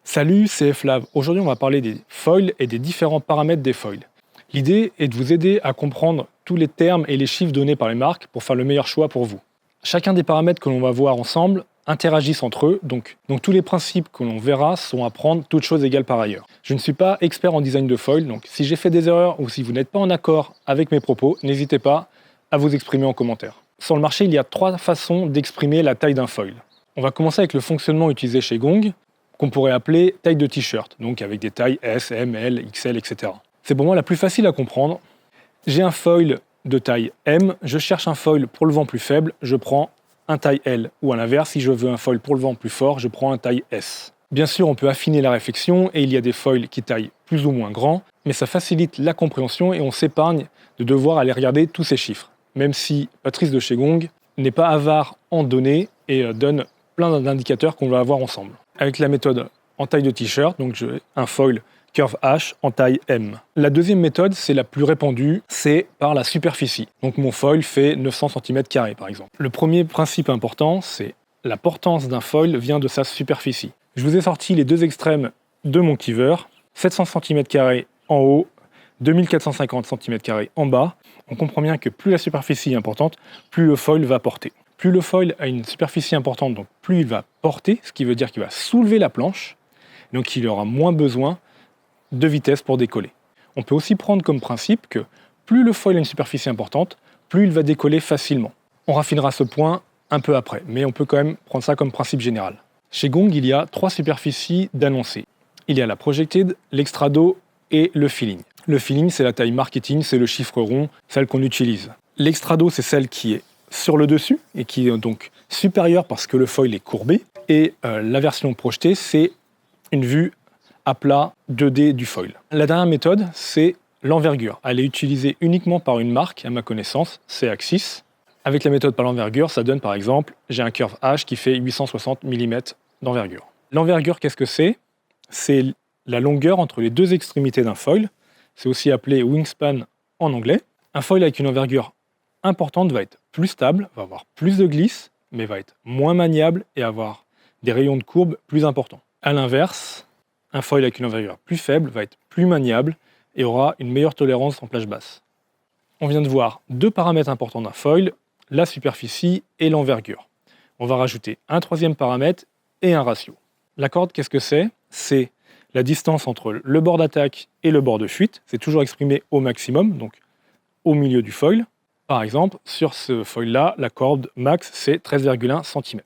Salut, c'est Flav. Aujourd'hui, on va parler des foils et des différents paramètres des foils. L'idée est de vous aider à comprendre tous les termes et les chiffres donnés par les marques pour faire le meilleur choix pour vous. Chacun des paramètres que l'on va voir ensemble interagissent entre eux, donc tous les principes que l'on verra sont à prendre toutes choses égales par ailleurs. Je ne suis pas expert en design de foil, donc si j'ai fait des erreurs ou si vous n'êtes pas en accord avec mes propos, n'hésitez pas à vous exprimer en commentaire. Sur le marché, il y a 3 façons d'exprimer la taille d'un foil. On va commencer avec le fonctionnement utilisé chez Gong, qu'on pourrait appeler taille de t-shirt, donc avec des tailles S, M, L, XL, etc. C'est pour moi la plus facile à comprendre. J'ai un foil de taille M, je cherche un foil pour le vent plus faible, je prends un taille L, ou à l'inverse, si je veux un foil pour le vent plus fort, je prends un taille S. Bien sûr, on peut affiner la réflexion et il y a des foils qui taillent plus ou moins grand, mais ça facilite la compréhension et on s'épargne de devoir aller regarder tous ces chiffres, même si Patrice de chez Gong n'est pas avare en données et donne plein d'indicateurs qu'on va avoir ensemble. Avec la méthode en taille de t-shirt, donc j'ai un foil Curve H en taille M. La deuxième méthode, c'est la plus répandue, c'est par la superficie. Donc mon foil fait 900 cm² par exemple. Le premier principe important, c'est la portance d'un foil vient de sa superficie. Je vous ai sorti les deux extrêmes de mon Keever, 700 cm² en haut, 2450 cm² en bas. On comprend bien que plus la superficie est importante, plus le foil va porter. Plus le foil a une superficie importante, donc plus il va porter, ce qui veut dire qu'il va soulever la planche, donc il aura moins besoin de vitesse pour décoller. On peut aussi prendre comme principe que plus le foil a une superficie importante, plus il va décoller facilement. On raffinera ce point un peu après, mais on peut quand même prendre ça comme principe général. Chez Gong, il y a 3 superficies d'annoncés. Il y a la projected, l'extrado et le filling. Le filling, c'est la taille marketing, c'est le chiffre rond, celle qu'on utilise. L'extrado, c'est celle qui est sur le dessus et qui est donc supérieure parce que le foil est courbé. Et la version projetée, c'est une vue à plat 2D du foil. La dernière méthode, c'est l'envergure. Elle est utilisée uniquement par une marque, à ma connaissance, c'est Axis. Avec la méthode par l'envergure, ça donne par exemple, j'ai un curve H qui fait 860 mm d'envergure. L'envergure, qu'est-ce que c'est ? C'est la longueur entre les deux extrémités d'un foil. C'est aussi appelé wingspan en anglais. Un foil avec une envergure importante va être plus stable, va avoir plus de glisse, mais va être moins maniable et avoir des rayons de courbe plus importants. A l'inverse, un foil avec une envergure plus faible va être plus maniable et aura une meilleure tolérance en plage basse. On vient de voir 2 paramètres importants d'un foil, la superficie et l'envergure. On va rajouter un 3e paramètre et un ratio. La corde, qu'est-ce que c'est ? C'est la distance entre le bord d'attaque et le bord de fuite. C'est toujours exprimé au maximum, donc au milieu du foil. Par exemple, sur ce foil-là, la corde max, c'est 13,1 cm.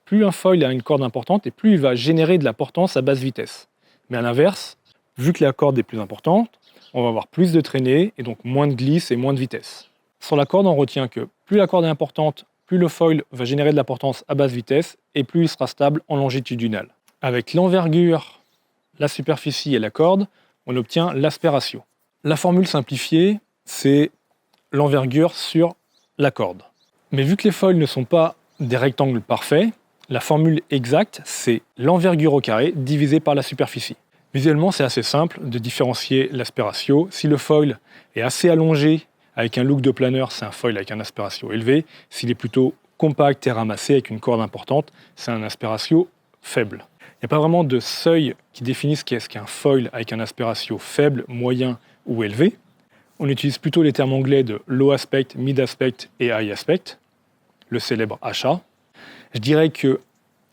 Plus un foil a une corde importante, et plus il va générer de la portance à basse vitesse. Mais à l'inverse, vu que la corde est plus importante, on va avoir plus de traînée, et donc moins de glisse et moins de vitesse. Sur la corde, on retient que plus la corde est importante, plus le foil va générer de la portance à basse vitesse, et plus il sera stable en longitudinal. Avec l'envergure, la superficie et la corde, on obtient l'aspect ratio. La formule simplifiée, c'est l'envergure sur la corde. Mais vu que les foils ne sont pas des rectangles parfaits, la formule exacte, c'est l'envergure au carré divisé par la superficie. Visuellement, c'est assez simple de différencier l'aspect ratio. Si le foil est assez allongé, avec un look de planeur, c'est un foil avec un aspect ratio élevé. S'il est plutôt compact et ramassé avec une corde importante, c'est un aspect ratio faible. Il n'y a pas vraiment de seuil qui définisse qu'est-ce qu'un foil avec un aspect ratio faible, moyen ou élevé. On utilise plutôt les termes anglais de low aspect, mid aspect et high aspect, le célèbre HA. Je dirais que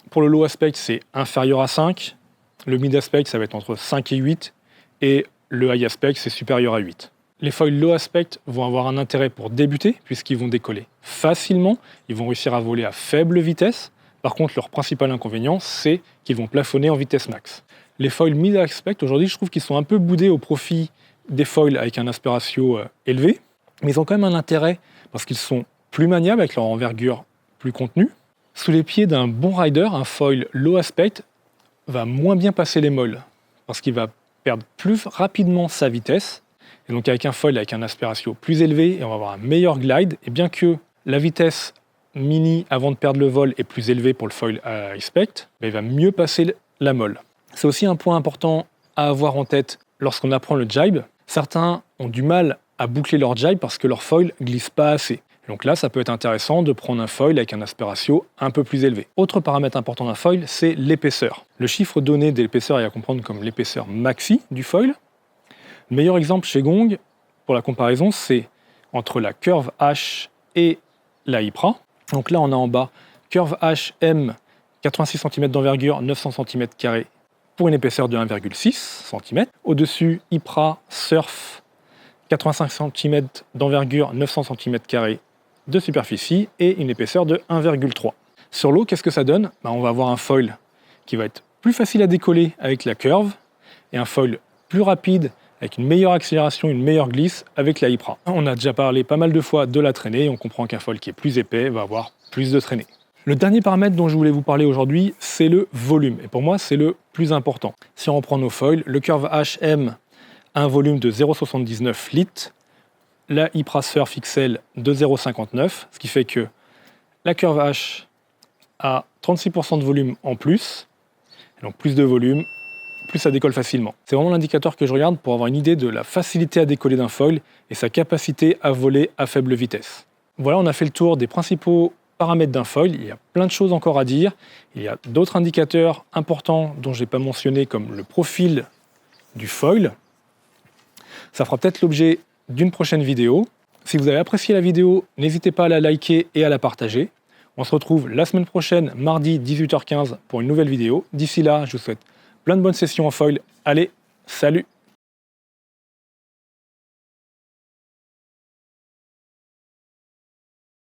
pour le low aspect, c'est inférieur à 5, le mid aspect, ça va être entre 5 et 8, et le high aspect, c'est supérieur à 8. Les foils low aspect vont avoir un intérêt pour débuter, puisqu'ils vont décoller facilement, ils vont réussir à voler à faible vitesse. Par contre, leur principal inconvénient, c'est qu'ils vont plafonner en vitesse max. Les foils mid aspect, aujourd'hui, je trouve qu'ils sont un peu boudés au profit des foils avec un aspect ratio élevé, mais ils ont quand même un intérêt parce qu'ils sont plus maniables avec leur envergure plus contenue. Sous les pieds d'un bon rider, un foil low aspect va moins bien passer les molles parce qu'il va perdre plus rapidement sa vitesse. Et donc avec un foil avec un aspect ratio plus élevé, on va avoir un meilleur glide. Et bien que la vitesse mini avant de perdre le vol est plus élevée pour le foil high aspect, il va mieux passer la molle. C'est aussi un point important à avoir en tête lorsqu'on apprend le jibe. Certains ont du mal à boucler leur jibe parce que leur foil glisse pas assez. Donc là, ça peut être intéressant de prendre un foil avec un aspect ratio un peu plus élevé. Autre paramètre important d'un foil, c'est l'épaisseur. Le chiffre donné de l'épaisseur est à comprendre comme l'épaisseur maxi du foil. Le meilleur exemple chez Gong, pour la comparaison, c'est entre la curve H et la IPRA. Donc là, on a en bas curve H M 86 cm d'envergure, 900 cm² pour une épaisseur de 1,6 cm. Au-dessus, IPRA Surf 85 cm d'envergure, 900 cm² de superficie et une épaisseur de 1,3. Sur l'eau, qu'est-ce que ça donne? On va avoir un foil qui va être plus facile à décoller avec la curve et un foil plus rapide avec une meilleure accélération, une meilleure glisse avec la IPRA. On a déjà parlé pas mal de fois de la traînée, on comprend qu'un foil qui est plus épais va avoir plus de traînée. Le dernier paramètre dont je voulais vous parler aujourd'hui, c'est le volume, et pour moi c'est le plus important. Si on reprend nos foils, le curve HM a un volume de 0,79 litres, la IPRA Surf XL de 0,59, ce qui fait que la curve H a 36% de volume en plus, donc plus de volume, plus ça décolle facilement. C'est vraiment l'indicateur que je regarde pour avoir une idée de la facilité à décoller d'un foil et sa capacité à voler à faible vitesse. Voilà, on a fait le tour des principaux paramètres d'un foil. Il y a plein de choses encore à dire. Il y a d'autres indicateurs importants dont je n'ai pas mentionné, comme le profil du foil. Ça fera peut-être l'objet d'une prochaine vidéo. Si vous avez apprécié la vidéo, n'hésitez pas à la liker et à la partager. On se retrouve la semaine prochaine, mardi 18h15 pour une nouvelle vidéo. D'ici là, je vous souhaite plein de bonnes sessions en foil. Allez, salut!